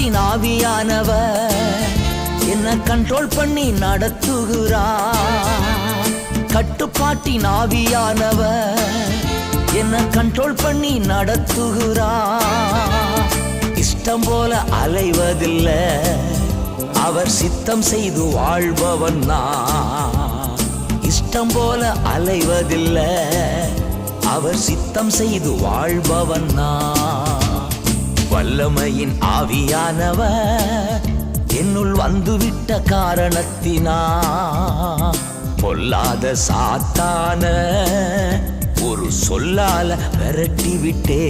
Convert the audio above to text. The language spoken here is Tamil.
கட்டுப்பாட்டின் ஆவியானவர் என்ன கண்ட்ரோல் பண்ணி நடத்துகிறார். கட்டுப்பாட்டின் ஆவியானவர் என்ன கண்ட்ரோல் பண்ணி நடத்துகிறார். இஷ்டம் போல அலைவதில்லை, அவர் சித்தம் செய்து வாழ்பவன் நான். இஷ்டம் போல அலைவதில்லை, அவர் சித்தம் செய்து வாழ்பவன் நான். வல்லமையின் ஆவியானவர் என்னுள் வந்துவிட்ட காரணத்தினா பொல்லாத சாத்தான ஒரு சொல்லால விரட்டி விட்டே.